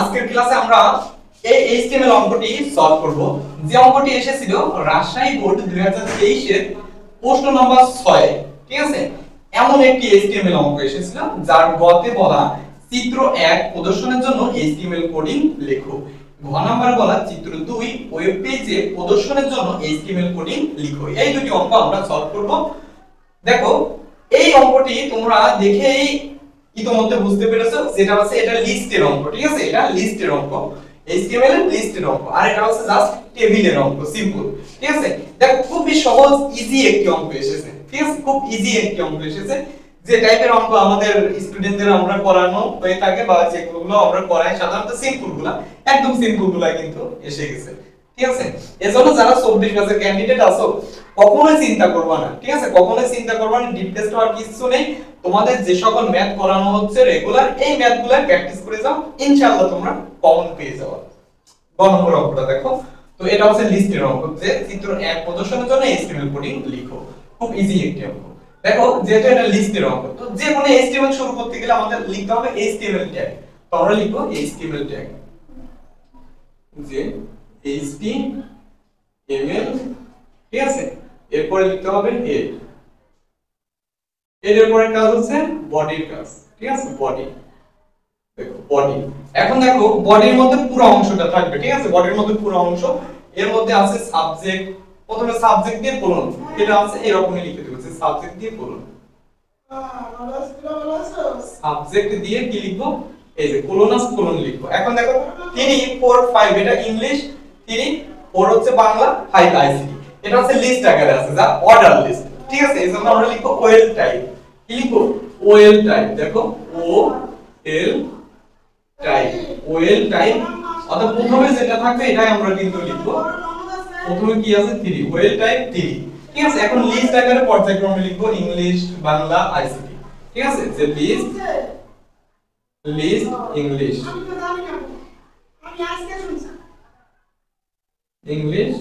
আজকের ক্লাসে আমরা এই এইচটিএমএল অঙ্কটি সলভ করব। যে অঙ্কটি এসেছিল রাজশাহী বোর্ড 2023 এর প্রশ্ন নাম্বার 6, ঠিক আছে? এমন একটি এইচটিএমএল অঙ্ক এসেছিল যার গতে বলা চিত্র 1 প্রদর্শনের জন্য এইচটিএমএল কোডিং লেখো। ঘ নাম্বার বলা চিত্র 2 ওয়েব পেজে প্রদর্শনের জন্য এইচটিএমএল কোডিং লিখো। এই দুটি অঙ্ক আমরা সলভ করব। দেখো এই অঙ্কটি তোমরা দেখেই ইতোমধ্যে বুঝতে পেরেছো, যেটা হচ্ছে এটা লিস্টের অঙ্ক, ঠিক আছে? এটা লিস্টের অঙ্ক, এইচটিএমএল এর লিস্টের অঙ্ক, আর এটা হচ্ছে জাস্ট টেবিলের অঙ্ক, সিম্পল, ঠিক আছে? দেখো খুবই সহজ ইজি একটি অঙ্ক এসেছে, ঠিক আছে? খুব ইজি একটি অঙ্ক এসেছে। যে টাইপের অঙ্ক আমাদের স্টুডেন্টদের আমরা করানো হয়ে থাকে বা যেগুলো আমরা করাই সাধারণত সিম্পলগুলা, একদম সিম্পলগুলা কিন্তু এসে গেছে, ঠিক আছে? এজন্য যারা 24 ক্লাসের ক্যান্ডিডেট আছো কখনোই চিন্তা করবা না, ঠিক আছে? কখনোই চিন্তা করবা না, ডিপ টেস্ট হওয়ার কিছু নেই। তোমাদের যে সকল ম্যাথ করানো হচ্ছে রেগুলার, এই ম্যাথগুলো প্র্যাকটিস করে যাও, ইনশাআল্লাহ তোমরা কমন পেয়ে যাবে। গ নম্বর অঙ্কটা দেখো, তো এটা হচ্ছে লিস্টের অঙ্ক, যে চিত্র 1 প্রদর্শনের জন্য এইচটিএমএল কোডিং লিখো। খুব ইজি একটি অঙ্ক। দেখো যেহেতু এটা লিস্টের অঙ্ক, তো যে কোনো এইচটিএমএল শুরু করতে গেলে আমাদের লিখতে হবে এইচটিএমএল ট্যাগ। তো আমরা লিখবো এইচটিএমএল ট্যাগ, যে এইচটিএমএল, ঠিক আছে? এরপরে লিখতে হবে হেড, এর পরের কাজ হচ্ছে বডির কাজ, ঠিক আছে? বডি, দেখো বডি। এখন দেখো বডির মধ্যে পুরো অংশটা থাকবে, ঠিক আছে? বডির মধ্যে পুরো অংশ, এর মধ্যে আছে সাবজেক্ট। প্রথমে সাবজেক্ট দিয়ে কোলন, এটা আছে এরকমই লিখে দেব, যে সাবজেক্ট দিয়ে কোলন। সাবজেক্ট দিয়ে কি লিখবো? এই যে কোলনাস কোলন লিখবো। এখন দেখো 3 4 5 এটা ইংলিশ, 3 4 হচ্ছে বাংলা, 5 আইসিটি। এটা হচ্ছে লিস্ট আকারে আছে, যা অর্ডার লিস্ট, ঠিক আছে? এজন্য আমরা লিখবো ওএল টাইপ। কি লিখবো? OL type. দেখো ও এল টাইপ, ওএল টাইপ। অর্থাৎ প্রথমে যেটা থাকবে এটাই আমরা কিন্তু লিখবো। প্রথমে কি আছে? 3, ওএল টাইপ 3, ঠিক আছে? এখন লিস্ট আকারে পর্যায়ক্রমে লিখবো, ইংলিশ, বাংলা, আইসিটি, ঠিক আছে? যে লিস্ট ইংলিশ, ইংলিশ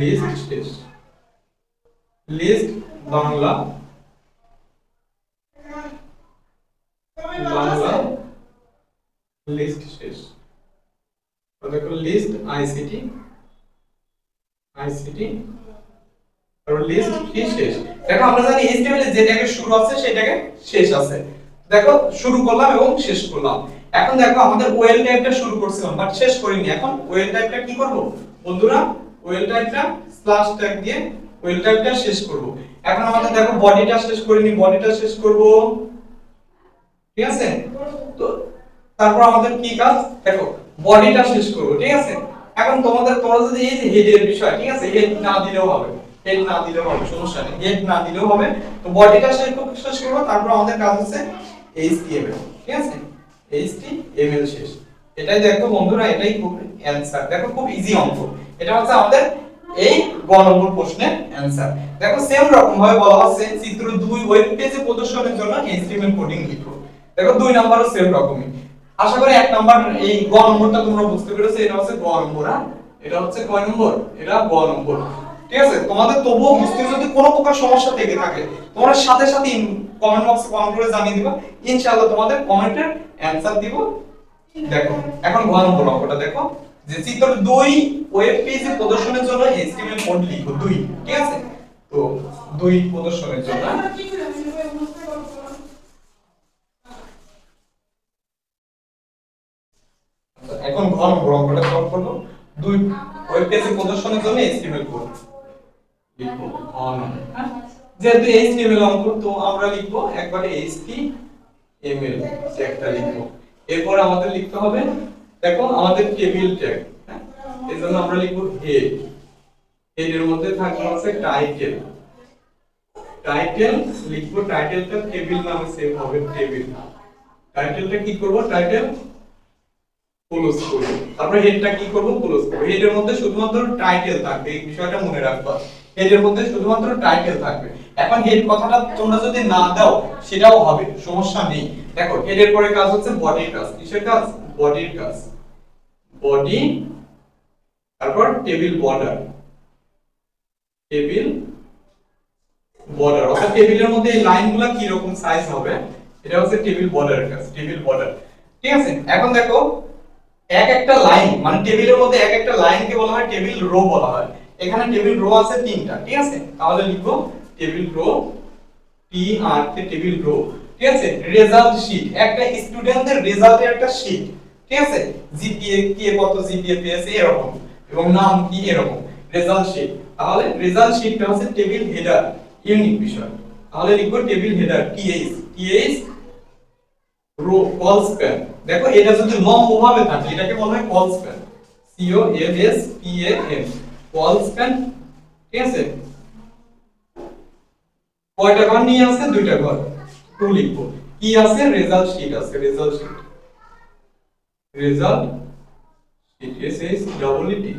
লিস্ট শেষ, লিস্ট বাংলা, বাংলা লিস্ট শেষ। দেখো লিস্ট আইসিটি, আইসিটি আর লিস্ট কি শেষ। দেখো আমরা জানি এইচটিএমএল এর যেটাকে শুরু আছে সেটাকে শেষ আছে। দেখো শুরু করলাম এবং শেষ করলাম। এখন দেখো আমাদের ওএল টাইপটা শুরু করছিলাম বাট শেষ করিনি। এখন ওএল টাইপটা কি করব বন্ধুরা? ওএল টাইপটা স্ল্যাশ ট্যাগ দিয়ে ওএল টাইপটা শেষ করব। এখন আমাদের দেখো বডিটা শেষ করিনি, বডিটা শেষ করব, ঠিক আছে? তো তারপর আমাদের কি কাজ? দেখো বডিটা শেষ করব, ঠিক আছে? এখন তোমরা যদি এই যে হেডের বিষয়, ঠিক আছে? হেড না দিলেও হবে, হেড না দিলেও হবে, সমস্যা নেই, হেড না দিলেও হবে। তো বডিটা শেষ করব, তারপর আমাদের কাজ হচ্ছে এইচটিএমএল, ঠিক আছে? এইচটিএমএল শেষ। এটাই দেখো বন্ধুরা, এটাই খুব অ্যানসার। দেখো খুব ইজি অঙ্ক। এটা হচ্ছে আমাদের এই গ নম্বর প্রশ্নের অ্যানসার। দেখো সেম রকম ভাবে বলা হচ্ছে চিত্র 2 ওয়েব পেজে প্রদর্শনের জন্য এইচটিএমএল কোডিং লিখো। দেখো 2 নম্বরও সেম রকমই। আশা করি 1 নাম্বার এই গ নম্বরটা তোমরা বুঝতে পেরেছো। এটা হচ্ছে গ নম্বর, এটা হচ্ছে কয় নম্বর? এটা গ নম্বর, ঠিক আছে? তোমাদের তবুও বুঝতে যদি কোনো প্রকার সমস্যা থেকে থাকে তোমরা সাথে সাথে কমেন্ট বক্সে কমেন্ট করে জানিয়ে দিবা, ইনশাআল্লাহ তোমাদের কমেন্টের অ্যানসার দিব। দেখো এখন গ নম্বর অঙ্কটা দেখো, যে চিত্র 2 ওয়েব পেজে প্রদর্শনের জন্য এইচটিএমএল কোড লিখো 2, ঠিক আছে? তো 2 প্রদর্শনের জন্য এখন ঘ নম্বর অঙ্কটা সলভ করব। 2 ওয়েব পেজে প্রদর্শনের জন্য এইচটিএমএল কোড লিখব। যেহেতু এইচটিএমএল অঙ্ক, তো আমরা লিখব একবারে এইচটিএমএল ট্যাগটা লিখব। এরপর আমাদের লিখতে হবে, দেখো আমাদের টেবিল ট্যাগ, হ্যাঁ? এজন্য আমরা লিখব হেড। হেডের মধ্যে থাকবে হচ্ছে টাইটেল, টাইটেল লিখব। টাইটেলটা টেবিল নামে সেভ হবে, টেবিল। টাইটেলটা কি করব? টাইটেল ক্লোজ করব। তারপর হেডটা কি করব? ক্লোজ করব। হেডের মধ্যে শুধুমাত্র টাইটেল থাকবে, এই বিষয়টা মনে রাখবা। হেডের মধ্যে শুধুমাত্র টাইটেল থাকবে। এখন হেড কথাটা তোমরা যদি না দাও সেটাও হবে, সমস্যা নেই। দেখো হেডের পরে কাজ হচ্ছে বডির কাজ। কিসের কাজ? বডির কাজ। বডি, তারপর টেবিল বর্ডার, টেবিল বর্ডার। অর্থাৎ টেবিলের মধ্যে এই লাইনগুলো কি রকম সাইজ হবে, এটা হচ্ছে টেবিল বর্ডারের কাজ, টেবিল বর্ডার। ঠিক আছে, এখন দেখো এক একটা লাইন মানে টেবিলের মধ্যে এক একটা লাইনকে বলা হয় টেবিল রো বলা হয়। এখানে টেবিল রো আছে তিনটা, ঠিক আছে, তাহলে লিখবো টেবিল রো, টি আর কে টেবিল রো। ঠিক আছে, রেজাল্ট শীট, একটা স্টুডেন্টদের রেজাল্টের একটা শীট। ঠিক আছে, জিপিএ কে কত জিপিএ পেয়েছে এরকম, এবং নাম কি এরকম, রেজাল্ট শীট। তাহলে রেজাল্ট শীটটা হচ্ছে টেবিল হেডার, ইউনিক বিষয়। তাহলে লিখবো table header TH, TH row col span. দেখো এটা যদি লম্ব ভাবে থাকে এটাকে বলা হয় col span, C O L S P A N, col span. ঠিক আছে, কয়টা ঘর নিয়ে আছে, দুইটা ঘর, টু লিখবো। কি আছে, রেজাল্ট শীট আছে, result sheet, result sheet S S double T,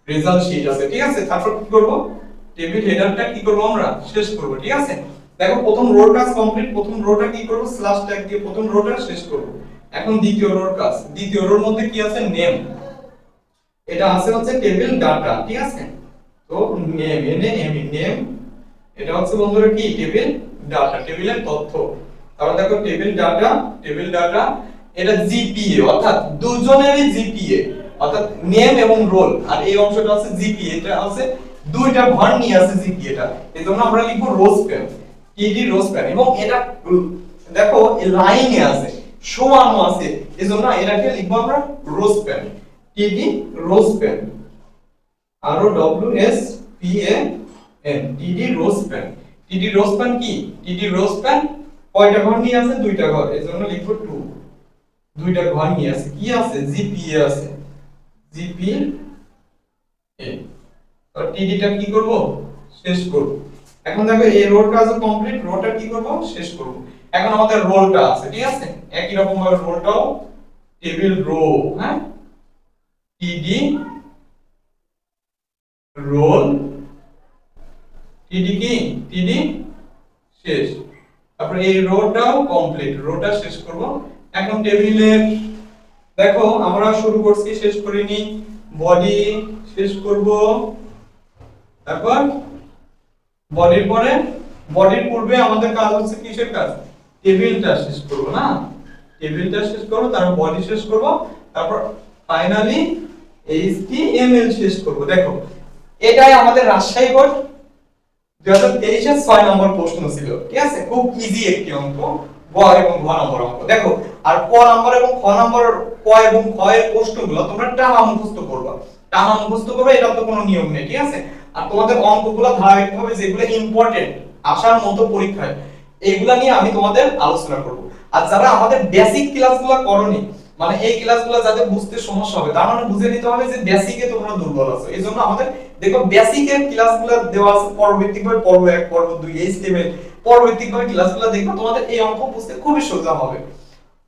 result sheet আছে। ঠিক আছে, তারপর কি করব, টেবিল হেডারটা কি করব আমরা শেষ করব। ঠিক আছে, দেখো প্রথম রোর কাজ কমপ্লিট, প্রথম রোটা কি করব, স্ল্যাশ ট্যাগ দিয়ে প্রথম রোটা শেষ করব। এখন দ্বিতীয় রোর কাজ, দ্বিতীয় রোর মধ্যে কি আছে, নেম, এটা আছে হচ্ছে টেবিল ডাটা। ঠিক আছে, তো name N A M name, এটা হচ্ছে বন্ধুরা কি, টেবিল ডাটা, টেবিলের তথ্য। তাহলে দেখো টেবিল ডাটা, টেবিল ডাটা, এটা জিপিএ অর্থাৎ দুজনেরই জিপিএ, অর্থাৎ নেম এবং রোল, আর এই অংশটা আছে জিপিএ, এটা আছে দুইটা ঘর নিয়ে আছে জিপিএটা, এজন্য আমরা লিখবো rho span, TD row span. এবং এটা দেখো লাইনে আছে, সমানও আছে, এজন্য এটাকে লিখবো আমরা row span, TD row span, R O W S P A N, TD row span. TD row span কি, টিডি রো স্প্যান কয়টা ঘর নিয়ে আছে, দুইটা ঘর, এজন্য লিখবো 2, দুইটা ঘর নিয়ে আছে, কি আছে, জিপিএ আছে, জিপিএ। তো টিডিটা কি করব, শেষ করব। এখন দেখো এই রোর কাজও কমপ্লিট, রোটা কি করব, শেষ করব। এখন আমাদের রোলটা আছে, ঠিক আছে, একই রকম ভাবে রোলটাও টেবিল রো, হ্যাঁ, টিডি রোল, টিডি কি, টিডি শেষ। তারপর এই রোটাও কমপ্লিট, রোটা শেষ করব। এখন টেবিলের দেখো আমরা শুরু করছি, শেষ করিনি, বডি শেষ করব, তারপর বডির পরে, বডির পূর্বে আমাদের কাজ হচ্ছে কিসের কাজ, টেবিলটা শেষ করব না, টেবিলটা শেষ করব, তারপর বডি শেষ করব, তারপর ফাইনালি এইচটিএমএল শেষ করব। দেখো এটাই আমাদের রাজশাহী বোর্ড 2023 এর 6 নম্বর প্রশ্ন ছিল। ঠিক আছে, খুব ইজি একটি অঙ্ক, গ এবং ঘ নম্বর অঙ্ক। দেখো আর ক নম্বর এবং খ নম্বর, ক এবং খ এর প্রশ্নগুলো তোমরা টানা মুখস্থ করবা, টানা মুখস্থ করবে, এটা তো কোনো নিয়ম নেই। ঠিক আছে, আর তোমাদের অঙ্কগুলো ধারাবাহিকভাবে যেগুলো ইম্পর্টেন্ট আসার মতো পরীক্ষায়, এইগুলা নিয়ে আমি তোমাদের আলোচনা করব। আর যারা আমাদের বেসিক ক্লাসগুলো করনি, মানে এই ক্লাসগুলো যাদের বুঝতে সমস্যা হবে, তার মানে বুঝে নিতে হবে যে বেসিকে তোমরা দুর্বল আছো। এইজন্য আমাদের দেখো বেসিকের ক্লাসগুলো দেওয়া আছে, পরবর্তীভাবে পর্ব 1 পর্ব 2 এই লেভেল পরবর্তীভাবে ক্লাসগুলো দেখো, তোমাদের এই অঙ্ক বুঝতে খুবই সোজা হবে।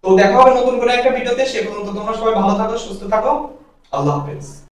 তো দেখা হবে নতুন করে একটা ভিডিওতে, সে পর্যন্ত তোমরা সবাই ভালো থাকো, সুস্থ থাকো, আল্লাহ হাফেজ।